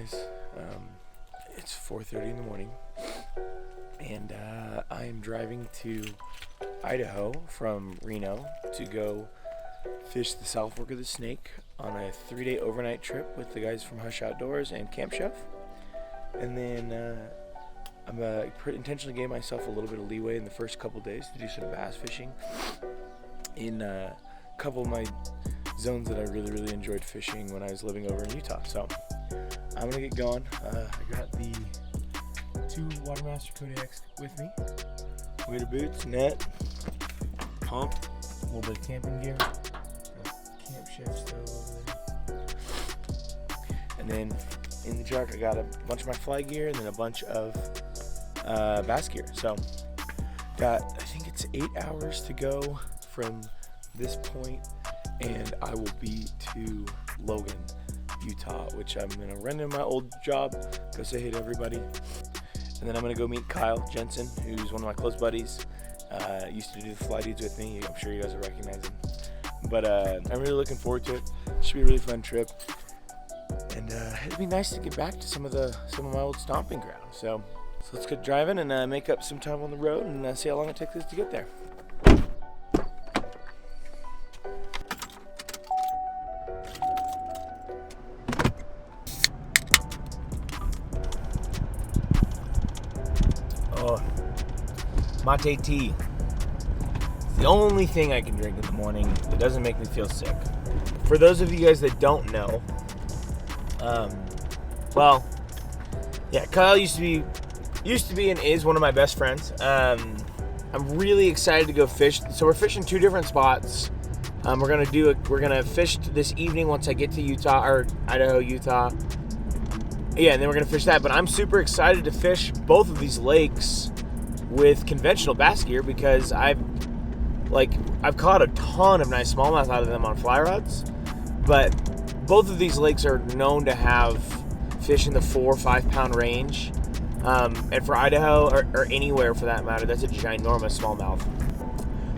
guys. It's 4:30 in the morning, and I am driving to Idaho from Reno to go fish the South Fork of the Snake on a 3-day overnight trip with the guys from Hush Outdoors and Camp Chef. And then I'm intentionally gave myself a little bit of leeway in the first couple days to do some bass fishing in a couple of my zones that I really enjoyed fishing when I was living over in Utah. So I'm gonna get going. I got the 2 Watermaster Kodiaks with me. Wader boots, net, pump, a little bit of camping gear, Camp Chef stove over there. And then in the truck I got a bunch of my fly gear and then a bunch of bass gear. So I think it's 8 hours to go from this point, and I will be to Logan, Utah, which I'm gonna run in my old job, go say hey to everybody, and then I'm gonna go meet Kyle Jensen, who's one of my close buddies. Used to do the fly dudes with me. I'm sure you guys will recognize him. But I'm really looking forward to it. Should be a really fun trip, and it'd be nice to get back to some of my old stomping grounds. So let's get driving and make up some time on the road and see how long it takes us to get there. Oh, mate tea. It's the only thing I can drink in the morning that doesn't make me feel sick. For those of you guys that don't know, Kyle used to be and is one of my best friends. I'm really excited to go fish. So we're fishing 2 different spots. We're gonna fish this evening once I get to Utah, or Idaho, Utah. Yeah, and then we're gonna fish that. But I'm super excited to fish both of these lakes with conventional bass gear because I've caught a ton of nice smallmouth out of them on fly rods. But both of these lakes are known to have fish in the 4 or 5 pound range. And for Idaho, or anywhere for that matter, that's a ginormous smallmouth.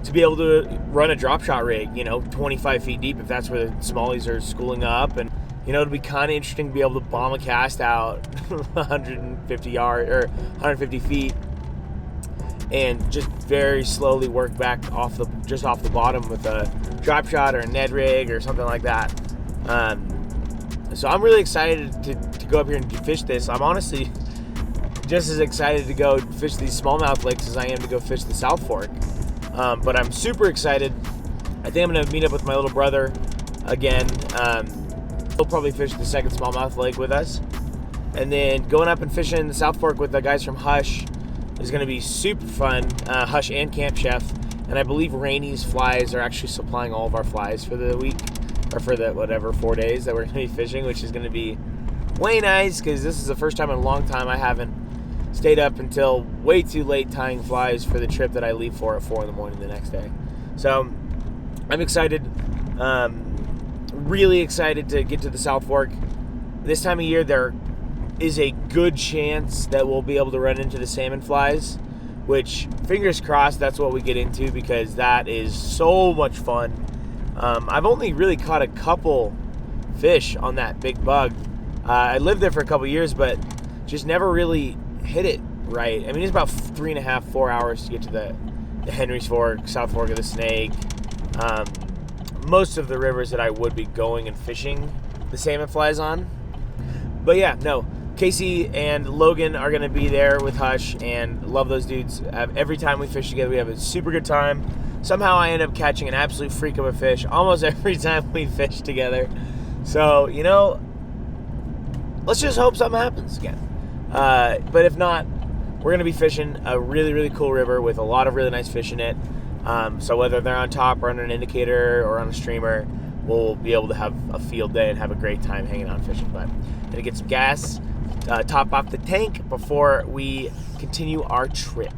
To be able to run a drop shot rig, 25 feet deep, if that's where the smallies are schooling up, and it'll be kind of interesting to be able to bomb a cast out 150 feet and just very slowly work back off the bottom with a drop shot or a Ned rig or something like that. So I'm really excited to go up here and fish this. I'm honestly just as excited to go fish these smallmouth lakes as I am to go fish the South Fork. But I'm super excited. I think I'm going to meet up with my little brother again. He'll probably fish the second smallmouth lake with us. And then going up and fishing the South Fork with the guys from Hush is going to be super fun. Hush and Camp Chef. And I believe Rainey's Flies are actually supplying all of our flies for the week, or for the 4 days that we're going to be fishing, which is going to be way nice because this is the first time in a long time I haven't stayed up until way too late tying flies for the trip that I leave for at 4 in the morning the next day. So I'm excited, really excited to get to the South Fork. This time of year there is a good chance that we'll be able to run into the salmon flies, which fingers crossed that's what we get into because that is so much fun. I've only really caught a couple fish on that big bug. I lived there for a couple years, but just never really hit it right. I mean, it's about 3.5-4 hours to get to the Henry's Fork, South Fork of the Snake. Most of the rivers that I would be going and fishing the salmon flies on. But yeah, no, Casey and Logan are going to be there with Hush, and love those dudes. Every time we fish together, we have a super good time. Somehow I end up catching an absolute freak of a fish almost every time we fish together. So, let's just hope something happens again. But if not, we're going to be fishing a really cool river with a lot of really nice fish in it. So whether they're on top or under an indicator or on a streamer, we'll be able to have a field day and have a great time hanging out fishing. But I'm going to get some gas, top off the tank before we continue our trip.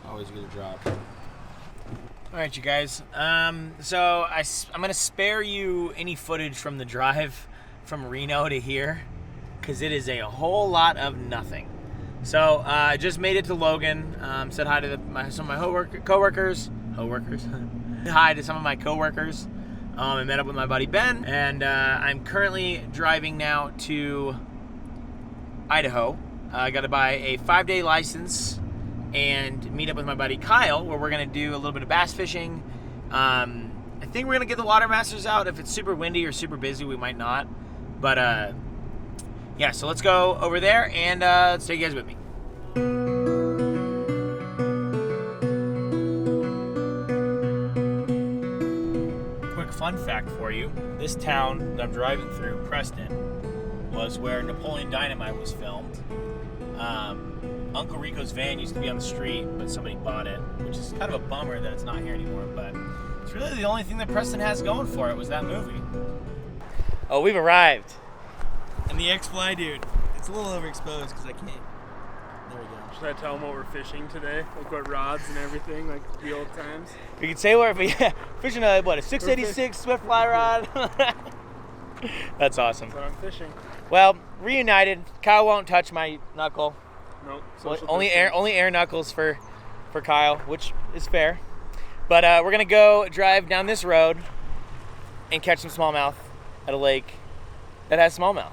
Always get a drop. All right, you guys. So I'm gonna spare you any footage from the drive from Reno to here, because it is a whole lot of nothing. So I just made it to Logan. Said hi to some of my coworkers. Hi to some of my coworkers. I met up with my buddy Ben, and I'm currently driving now to Idaho. I got to buy a 5-day license and meet up with my buddy Kyle, where we're gonna do a little bit of bass fishing. I think we're gonna get the water masters out. If it's super windy or super busy, we might not. But yeah, so let's go over there and let's take you guys with me. Quick fun fact for you. This town that I'm driving through, Preston, was where Napoleon Dynamite was filmed. Uncle Rico's van used to be on the street, but somebody bought it, which is kind of a bummer that it's not here anymore, but it's really the only thing that Preston has going for it was that movie. Oh, we've arrived. And the X-Fly dude. It's a little overexposed because I can't. There we go. Should I tell them what we're fishing today? Like what rods and everything, like the old times? We could say we're fishing a 686 Swift Fly rod. That's awesome. That's what I'm fishing. Well, reunited. Kyle won't touch my knuckle. Nope. Only air knuckles for Kyle, which is fair. But we're gonna go drive down this road and catch some smallmouth at a lake that has smallmouth.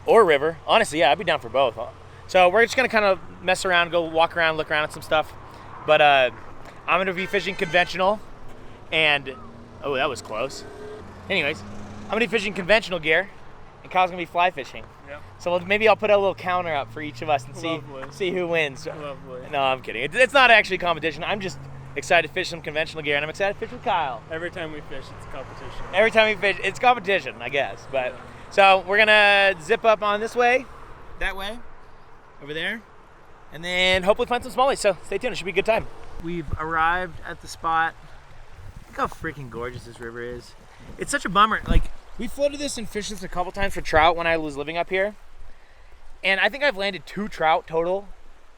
Or a river. Honestly, yeah, I'd be down for both. So we're just gonna kind of mess around, go walk around, look around at some stuff. But I'm gonna be fishing conventional, and oh, that was close. Anyways, I'm gonna be fishing conventional gear, and Kyle's gonna be fly fishing. Yep. So maybe I'll put a little counter up for each of us and see who wins. Lovely. No, I'm kidding. It's not actually a competition. I'm just excited to fish some conventional gear, and I'm excited to fish with Kyle. Every time we fish, it's a competition. Every time we fish, it's competition, I guess. But so we're gonna zip up on this way, that way, over there, and then hopefully find some smallies. So stay tuned. It should be a good time. We've arrived at the spot. Look how freaking gorgeous this river is. It's such a bummer. Like, we floated this and fished this a couple times for trout when I was living up here, and I think I've landed 2 trout total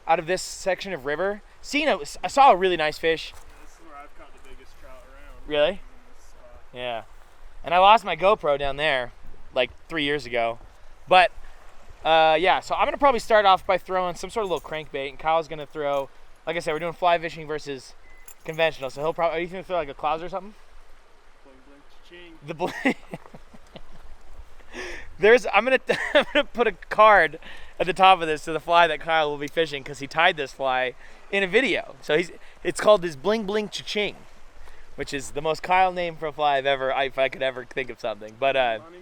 out of this section of river. I saw a really nice fish. Yeah, this is where I've caught the biggest trout around. Really? Yeah. And I lost my GoPro down there like 3 years ago. But yeah, so I'm gonna probably start off by throwing some sort of little crankbait, and Kyle's gonna throw, like I said, we're doing fly fishing versus conventional. So he'll probably, are you gonna throw like a clouds or something? The bling. I'm gonna put a card at the top of this to the fly that Kyle will be fishing, because he tied this fly in a video. So it's called his bling bling cha-ching, which is the most Kyle name for a fly if I could ever think of something. But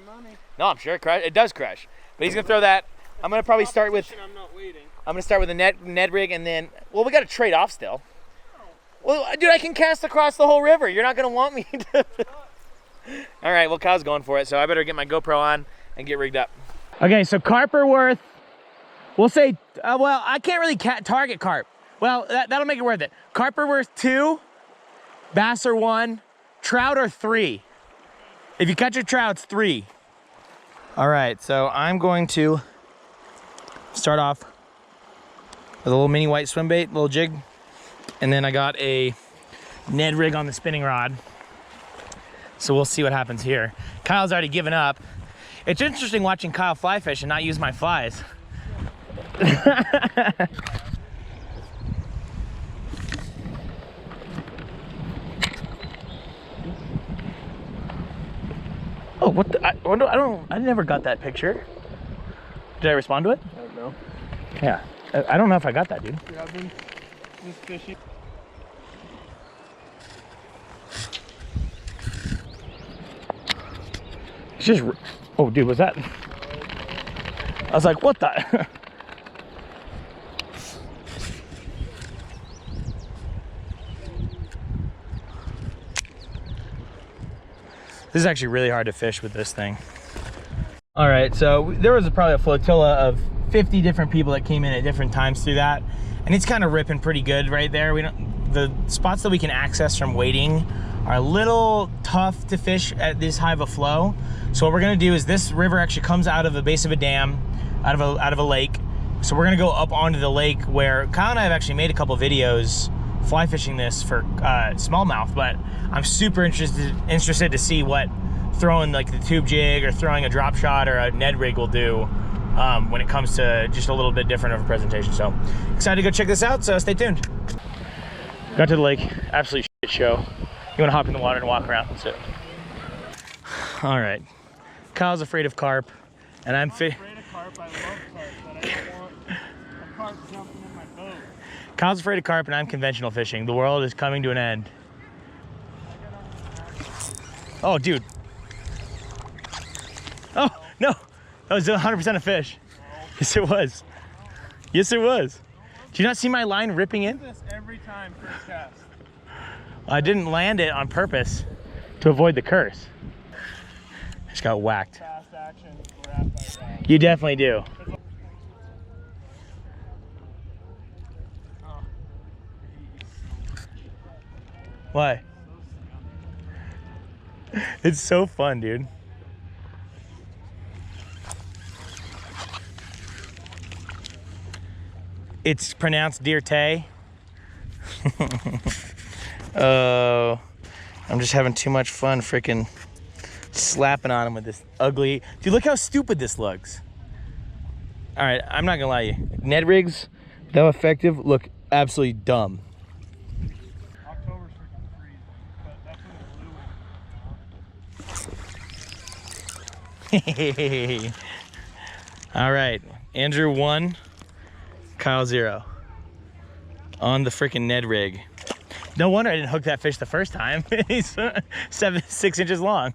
money. No, I'm sure it does crush. But he's gonna throw that. I'm gonna probably start with. I'm not waiting. I'm gonna start with a Ned rig, and then we gotta trade off still. Well, dude, I can cast across the whole river. You're not gonna want me to. All right, well, Kyle's going for it, so I better get my GoPro on and get rigged up. Okay, so carp are worth, we'll say, well, I can't really target carp. Well, that'll make it worth it. Carp are worth 2, bass are 1, trout are 3. If you catch a trout, it's 3. All right, so I'm going to start off with a little mini white swim bait, little jig, and then I got a Ned rig on the spinning rod. So we'll see what happens here. Kyle's already given up. It's interesting watching Kyle fly fish and not use my flies. Oh, what the, I never got that picture. Did I respond to it? I don't know. Yeah, I don't know if I got that, dude. Yeah, I've been just fishing. It's just, oh dude, was that? I was like, what the? This is actually really hard to fish with this thing. All right, so there was probably a flotilla of 50 different people that came in at different times through that, and it's kind of ripping pretty good right there. The spots that we can access from wading are a little tough to fish at this high of a flow. So what we're gonna do is, this river actually comes out of the base of a dam, out of a lake. So we're gonna go up onto the lake, where Kyle and I have actually made a couple videos fly fishing this for smallmouth, but I'm super interested to see what throwing like the tube jig or throwing a drop shot or a Ned rig will do when it comes to just a little bit different of a presentation. So excited to go check this out, so stay tuned. Got to the lake, absolute shit show. You wanna hop in the water and walk around? That's it. All right, Kyle's afraid of carp, and I'm afraid of carp. I love carp, but I don't want a carp jumping in my boat. Kyle's afraid of carp, and I'm conventional fishing. The world is coming to an end. Oh, dude. Oh, no. That was 100% a fish. Yes, it was. Yes, it was. Do you not see my line ripping in? I do this every time first cast. I didn't land it on purpose to avoid the curse. I just got whacked. Fast action, wrap by wrap. You definitely do. Why? It's so fun, dude. It's pronounced Deer Tay. Oh, I'm just having too much fun freaking slapping on him with this ugly. Dude, look how stupid this looks. All right, I'm not gonna lie to you. Ned rigs, though effective, look absolutely dumb. October's freaking freezing, but that's when the blue one. All right, Andrew 1, Kyle 0 on the freaking Ned rig. No wonder I didn't hook that fish the first time. He's 6 inches long.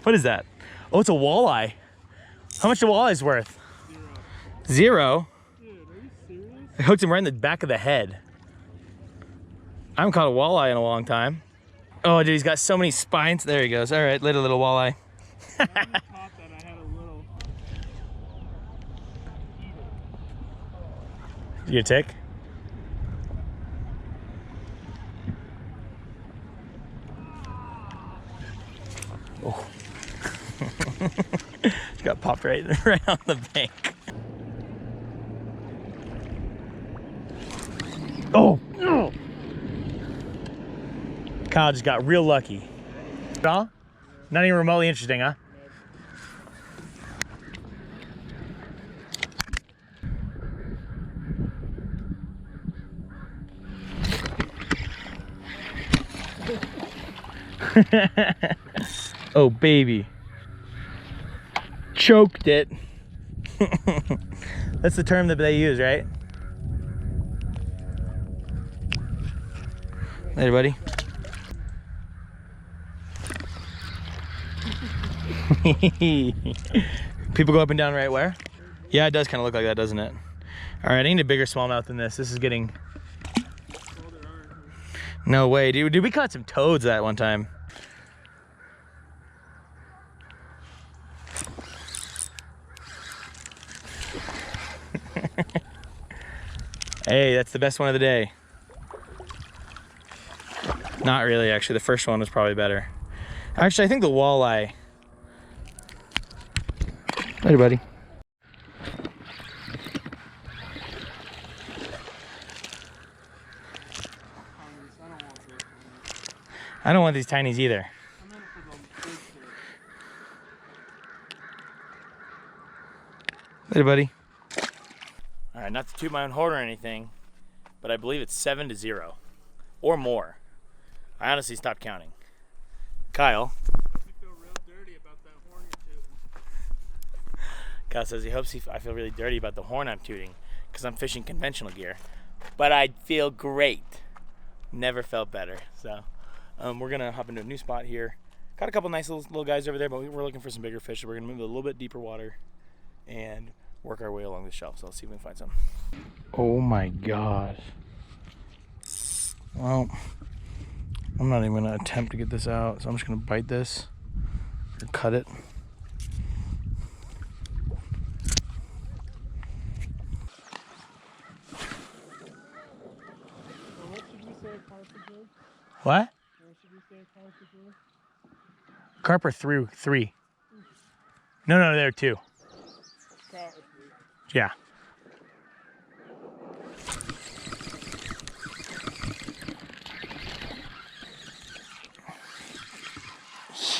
What is that? Oh, it's a walleye. How much the walleye's worth? 0. Dude, are you serious? I hooked him right in the back of the head. I haven't caught a walleye in a long time. Oh, dude, he's got so many spines. There he goes. All right, little walleye. I caught that. I had a little. You get a tick? Oh. Just got popped right on the bank. Oh, no. Kyle just got real lucky. Huh? Not even remotely interesting, huh? Oh, baby. Choked it. That's the term that they use, right? Later, buddy. People go up and down right where? Yeah, it does kind of look like that, doesn't it? All right, I need a bigger smallmouth than this. This is getting... No way, dude. Dude, we caught some toads that one time. Hey, that's the best one of the day. Not really, actually. The first one was probably better. Actually, I think the walleye. Later, buddy. I don't want these tinies either. Later, buddy. All right, not to toot my own horn or anything, but I believe it's 7-0 or more. I honestly stopped counting. Kyle. Makes me feel real dirty about that horn you're tooting. Kyle says he hopes I feel really dirty about the horn I'm tooting because I'm fishing conventional gear. But I feel great. Never felt better. So we're going to hop into a new spot here. Got a couple nice little guys over there, but we're looking for some bigger fish. So we're going to move to a little bit deeper water and work our way along the shelf. So let's see if we can find some. Oh my gosh. Well, I'm not even going to attempt to get this out. So I'm just going to bite this or cut it. What? Carp are through 3. No, there are 2. Yeah.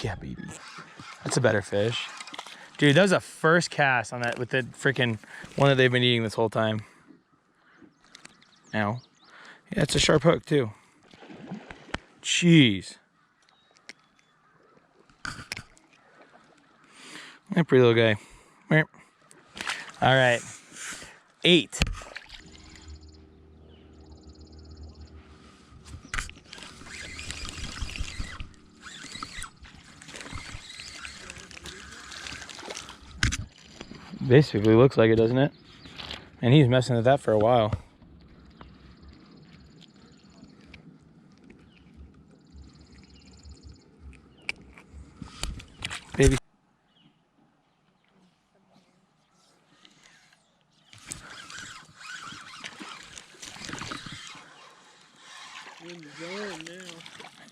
Yeah, baby. That's a better fish. Dude, that was a first cast on that with the freaking one that they've been eating this whole time. Ow. Yeah, it's a sharp hook too. Jeez. That pretty little guy. All right. 8. Basically looks like it, doesn't it? And he's messing with that for a while. Baby.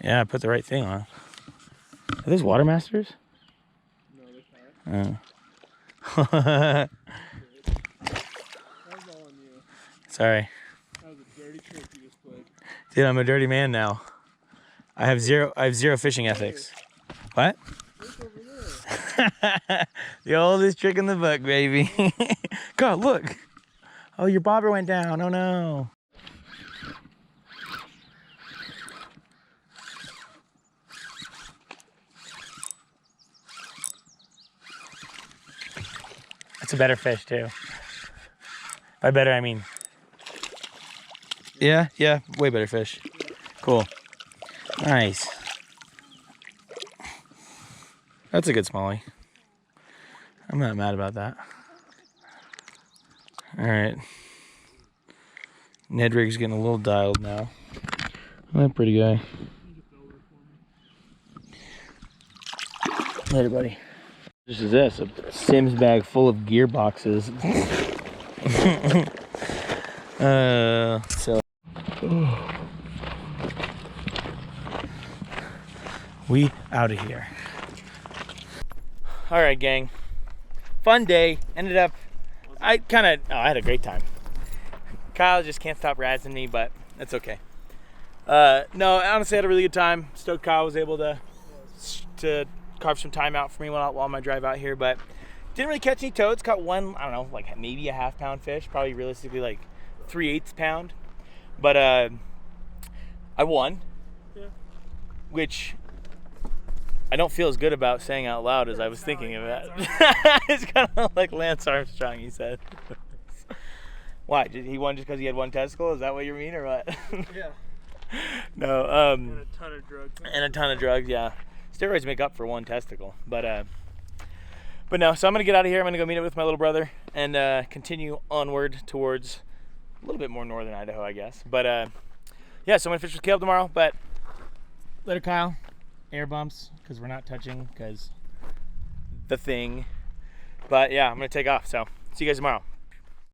Yeah, I put the right thing on. Are those water masters? No, they're not. Oh. That was all on you. Sorry. That was a dirty trick you just played. Dude, I'm a dirty man now. I have zero fishing ethics. What? Look over there. The oldest trick in the book, baby. God, look. Oh, your bobber went down. Oh no. That's a better fish too. By better, I mean. Yeah, way better fish. Cool. Nice. That's a good smallie. I'm not mad about that. All right. Ned rig's getting a little dialed now. That pretty guy. Later, buddy. This is this, a Sims bag full of gearboxes. So we out of here. All right, gang. Fun day. Ended up, I had a great time. Kyle just can't stop razzing me, but that's okay. No, honestly, I had a really good time. Stoked Kyle was able to carve some time out for me while on my drive out here, but didn't really catch any toads. Caught one, I don't know, like maybe a half-pound fish, probably realistically like 3/8 pound. But I won, Yeah. which I don't feel as good about saying out loud as I was thinking of that. It's kind of like Lance Armstrong, he said. Why? Did he won just because he had one testicle? Is that what you mean, or what? Yeah. No. And a ton of drugs. And a ton of drugs, yeah. Steroids make up for one testicle, but no. So I'm gonna get out of here. I'm gonna go meet up with my little brother and continue onward towards a little bit more northern Idaho, I guess. But yeah, so I'm gonna fish with Caleb tomorrow. But later, Kyle. Air bumps because we're not touching because the thing. But yeah, I'm gonna take off. So see you guys tomorrow.